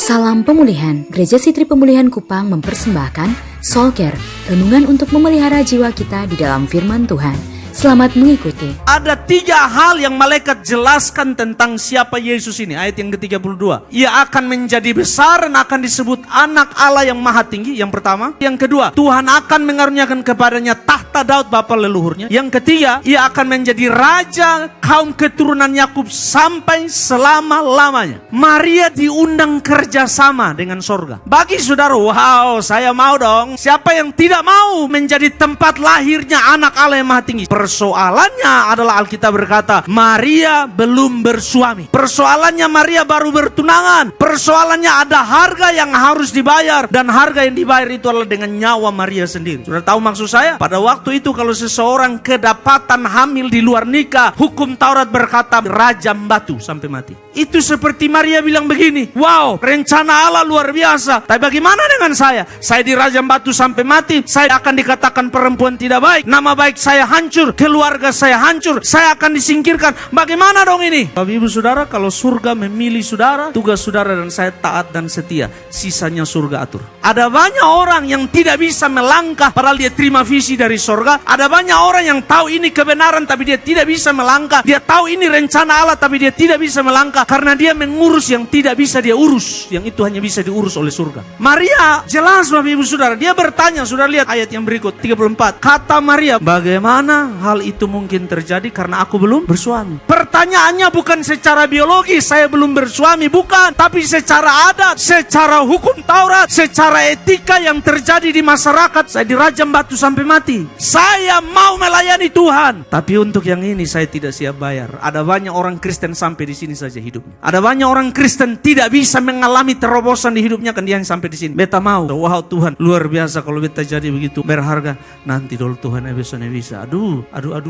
Salam pemulihan, Gereja Sitri Pemulihan Kupang mempersembahkan Soul Care, renungan untuk memelihara jiwa kita di dalam firman Tuhan. Selamat mengikuti. Ada 3 hal yang malaikat jelaskan tentang siapa Yesus ini. Ayat yang ke-32. Ia akan menjadi besar dan akan disebut anak Allah yang maha tinggi. Yang pertama. Yang kedua, Tuhan akan mengaruniakan kepadanya tahta Daud bapa leluhurnya. Yang ketiga, ia akan menjadi raja kaum keturunan Yakub sampai selama-lamanya. Maria diundang kerjasama dengan sorga. Bagi saudara, wow, saya mau dong. Siapa yang tidak mau menjadi tempat lahirnya anak Allah yang maha tinggi? Persoalannya adalah Alkitab berkata, Maria belum bersuami. Persoalannya Maria baru bertunangan. Persoalannya ada harga yang harus dibayar. Dan harga yang dibayar itu adalah dengan nyawa Maria sendiri. Sudah tahu maksud saya? Pada waktu itu kalau seseorang kedapatan hamil di luar nikah, hukum Taurat berkata rajam batu sampai mati. Itu seperti Maria bilang begini, wow, rencana Allah luar biasa. Tapi bagaimana dengan saya? Saya dirajam batu sampai mati. Saya akan dikatakan perempuan tidak baik. Nama baik saya hancur. Keluarga saya hancur. Saya akan disingkirkan. Bagaimana dong ini? Bapak ibu saudara, kalau surga memilih saudara, tugas saudara dan saya taat dan setia. Sisanya surga atur. Ada banyak orang yang tidak bisa melangkah padahal dia terima visi dari surga. Ada banyak orang yang tahu ini kebenaran tapi dia tidak bisa melangkah. Dia tahu ini rencana Allah tapi dia tidak bisa melangkah. Karena dia mengurus yang tidak bisa dia urus. Yang itu hanya bisa diurus oleh surga. Maria jelas Bapak ibu saudara. Dia bertanya, saudara lihat ayat yang berikut 34. Kata Maria, bagaimana hal itu mungkin terjadi karena aku belum bersuami? Pertanyaannya bukan secara biologis saya belum bersuami, bukan. Tapi secara adat, secara hukum Taurat, secara etika yang terjadi di masyarakat. Saya dirajam batu sampai mati. Saya mau melayani Tuhan. Tapi untuk yang ini saya tidak siap bayar. Ada banyak orang Kristen sampai di sini saja hidupnya. Ada banyak orang Kristen tidak bisa mengalami terobosan di hidupnya kan dia yang sampai di sini. Beta mau. Wow Tuhan, luar biasa kalau beta jadi begitu berharga. Nanti dulu Tuhan bisa. Aduh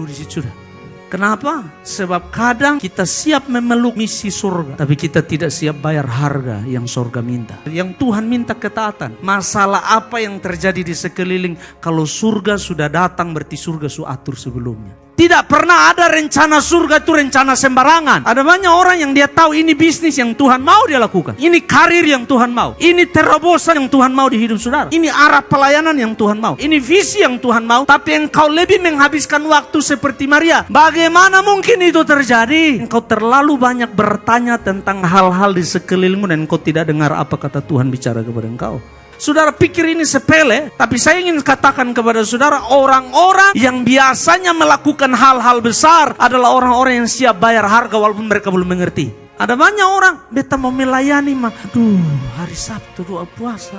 di situ sudah. Kenapa? Sebab kadang kita siap memeluk misi surga, tapi kita tidak siap bayar harga yang surga minta. Yang Tuhan minta ketaatan. Masalah apa yang terjadi di sekeliling? Kalau surga sudah datang berarti surga sudah atur sebelumnya. Tidak pernah ada rencana surga itu rencana sembarangan. Ada banyak orang yang dia tahu ini bisnis yang Tuhan mau dia lakukan. Ini karir yang Tuhan mau. Ini terobosan yang Tuhan mau di hidup saudara. Ini arah pelayanan yang Tuhan mau. Ini visi yang Tuhan mau. Tapi engkau lebih menghabiskan waktu seperti Maria. Bagaimana mungkin itu terjadi? Engkau terlalu banyak bertanya tentang hal-hal di sekelilingmu dan engkau tidak dengar apa kata Tuhan bicara kepada engkau. Saudara pikir ini sepele, tapi saya ingin katakan kepada saudara, orang-orang yang biasanya melakukan hal-hal besar adalah orang-orang yang siap bayar harga walaupun mereka belum mengerti. Ada banyak orang, beta mau melayani mah, hari Sabtu doa puasa,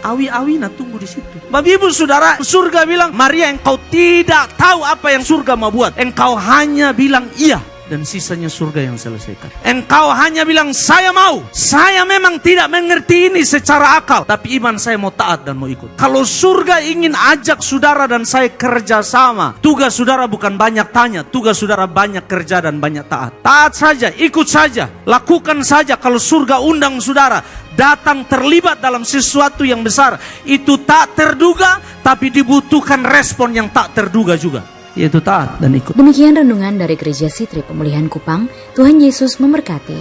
awi-awi tunggu di situ. Bapak ibu saudara, surga bilang, Maria engkau tidak tahu apa yang surga mau buat. Engkau hanya bilang iya. Dan sisanya surga yang selesaikan. Engkau hanya bilang, saya mau. Saya memang tidak mengerti ini secara akal. Tapi iman saya mau taat dan mau ikut. Kalau surga ingin ajak saudara dan saya kerjasama. Tugas saudara bukan banyak tanya. Tugas saudara banyak kerja dan banyak taat. Taat saja, ikut saja. Lakukan saja kalau surga undang saudara. Datang terlibat dalam sesuatu yang besar. Itu tak terduga, tapi dibutuhkan respon yang tak terduga juga. Yaitu taat dan ikut. Demikian renungan dari Gereja Sitri Pemulihan Kupang. Tuhan Yesus memberkati.